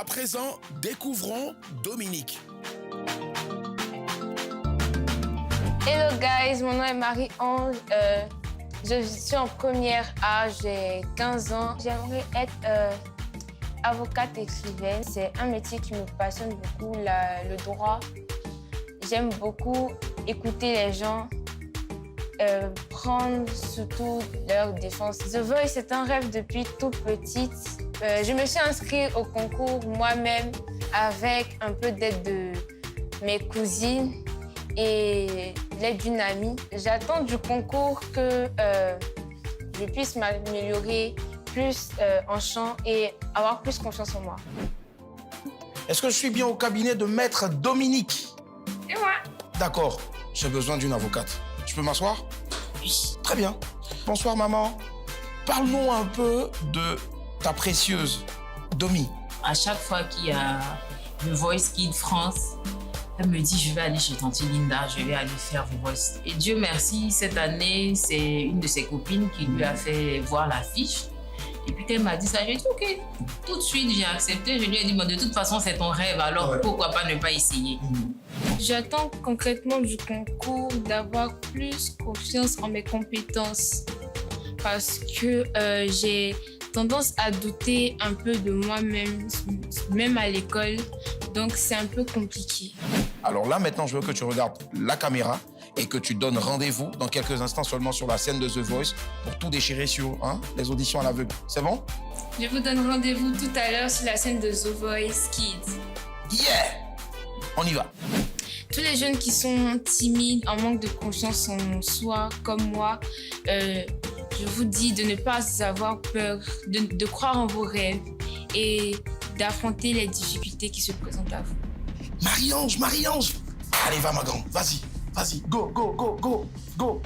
À présent, découvrons Dominique. Hello guys, mon nom est Marie-Ange. Je suis en première A, j'ai 15 ans. J'aimerais être avocate écrivaine. C'est un métier qui me passionne beaucoup, le droit. J'aime beaucoup écouter les gens, prendre surtout leur défense. The Voice, c'est un rêve depuis toute petite. Je me suis inscrite au concours moi-même avec un peu d'aide de mes cousines et l'aide d'une amie. J'attends du concours que je puisse m'améliorer plus en chant et avoir plus confiance en moi. Est-ce que je suis bien au cabinet de Maître Dominique? Et moi? D'accord, j'ai besoin d'une avocate. Je peux m'asseoir? Oui. Très bien. Bonsoir maman. Parle-nous un peu de ta précieuse Domi. À chaque fois qu'il y a The Voice Kids France, elle me dit, je vais aller chez Tante Linda, je vais aller faire The Voice. Et Dieu merci, cette année, c'est une de ses copines qui lui a fait voir l'affiche. Et puis elle m'a dit ça, j'ai dit OK. Tout de suite, j'ai accepté. Je lui ai dit, bon, de toute façon, c'est ton rêve, alors pourquoi pas ne pas essayer? J'attends concrètement du concours d'avoir plus confiance en mes compétences parce que j'ai tendance à douter un peu de moi-même, même à l'école. Donc, c'est un peu compliqué. Alors là, maintenant, je veux que tu regardes la caméra et que tu donnes rendez-vous dans quelques instants seulement sur la scène de The Voice pour tout déchirer sur les auditions à l'aveugle. C'est bon? Je vous donne rendez-vous tout à l'heure sur la scène de The Voice Kids. Yeah! On y va. Tous les jeunes qui sont timides, en manque de confiance en soi, comme moi, je vous dis de ne pas avoir peur, de croire en vos rêves et d'affronter les difficultés qui se présentent à vous. Marie-Ange, Marie-Ange! Allez, va ma grande, vas-y, vas-y, go, go, go, go, go!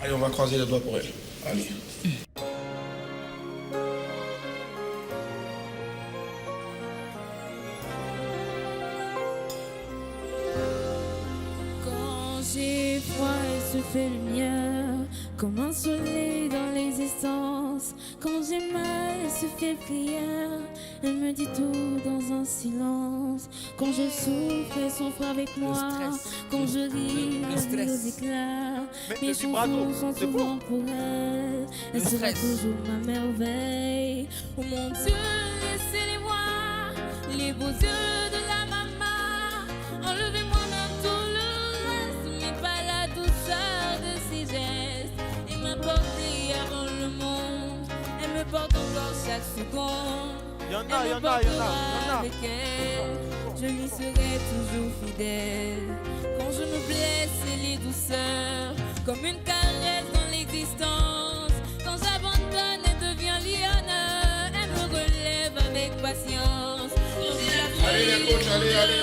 Allez, on va croiser les doigts pour elle. Allez. Quand j'ai froid, elle se fait lumière, comme un soleil dans l'existence. Quand j'ai mal, elle se fait prière, elle me dit tout dans un silence. Quand je souffre, elle souffre avec moi. Quand je ris, elle rit aux éclats. Mes chansons sont souvent pour elle. Elle sera toujours ma merveille. Oh mon Dieu, laissez-les-moi, les beaux yeux de la maman. Enlevez-moi même tout le reste, mais pas la douceur de ses gestes. Elle m'a porté avant le monde, elle me porte encore chaque seconde. Elle me portera avec elle, je lui serai toujours fidèle. Quand je me blesse, elle est douceur, comme une caresse dans l'existence. Quand j'abandonne, elle devient lionne, elle me relève avec patience. Quand j'ai la folie, Allez, les coachs, allez.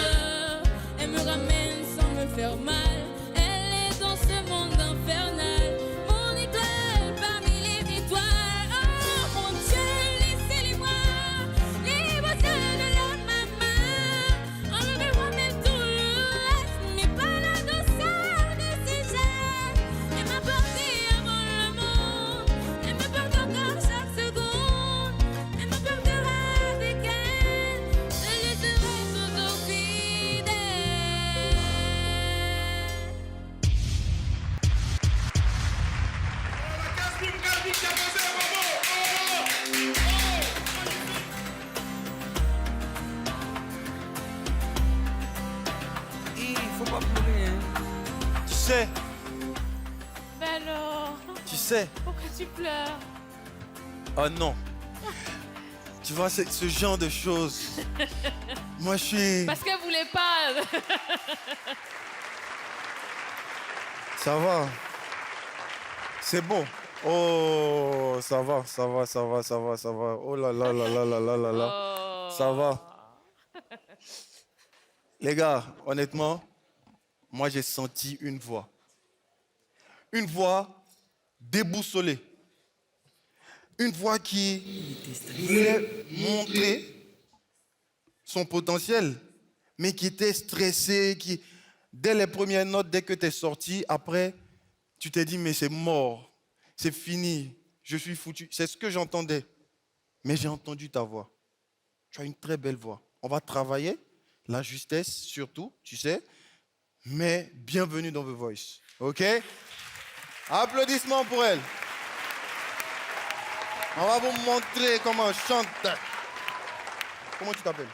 elle me ramène sans me faire mal. Elle est dans ce monde infernal, mon étoile parmi les étoiles. Oh mon Dieu, laissez-les-moi, les beaux yeux de la maman. Enlevez-moi même tout le reste, mais pas la douceur de ses gestes. Elle m'a porté avant le monde, elle me porte encore chaque seconde. Elle me portera avec elle, je lui serai toujours fidèle. Il faut pas pleurer, hein. Tu sais, Ben alors, tu sais. pourquoi tu pleures? Oh non. Tu vois, c'est ce genre de choses. Moi, je suis... Parce qu'elle voulait pas. Ça va. C'est bon. Oh, ça va, ça va, ça va, ça va, ça va. Oh là là là là là là là là. Ça va. Les gars, honnêtement, moi, j'ai senti une voix. Une voix déboussolée. Une voix qui voulait montrer son potentiel, mais qui était stressé, qui, dès les premières notes, dès que tu es sorti, après, tu t'es dit, mais c'est mort, c'est fini, je suis foutu. C'est ce que j'entendais. Mais j'ai entendu ta voix. Tu as une très belle voix. On va travailler, la justesse surtout, tu sais, mais bienvenue dans The Voice, ok? Applaudissements pour elle. On va vous montrer comment on chante. Comment tu t'appelles?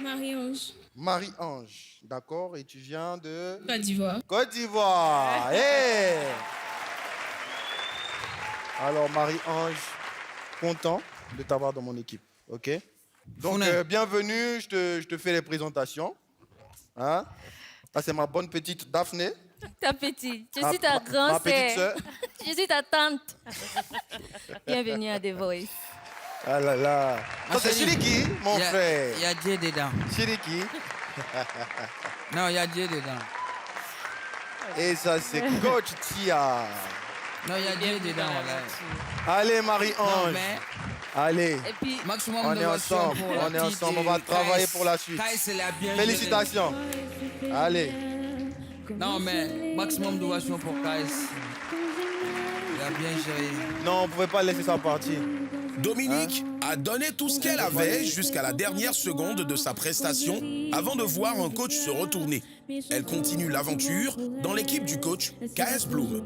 Marie-Ange, Marie-Ange, d'accord, et tu viens de... Côte d'Ivoire. Côte d'Ivoire. Hey! Alors, Marie-Ange, content de t'avoir dans mon équipe, ok? Donc, bienvenue, je te fais les présentations. Hein? Ça, c'est ma bonne petite Daphné. Ta petite, je Ma- suis ta ma grande petite sœur. sœur. Je suis ta tante. Bienvenue à The Voice. Ah là là. Ça, c'est Chiriki, mon frère. Il y a Dieu dedans. Chiriki. Non, il y a Dieu dedans. Et ça, c'est Coach Tia. Non, il y a Dieu dedans. Là. Allez, Non, Marie-Ange. mais Allez. Et puis, maximum On de est version ensemble, pour la on est petite ensemble, on va et travailler Kaïs. pour la suite. Kaïs, elle a bien Félicitations. Allez. géré. Non, mais maximum de version pour Kaïs. Il a bien géré. Non, on ne pouvait pas laisser ça partir. Dominique a donné tout ce qu'elle avait jusqu'à la dernière seconde de sa prestation avant de voir un coach se retourner. Elle continue l'aventure dans l'équipe du coach KS Bloom.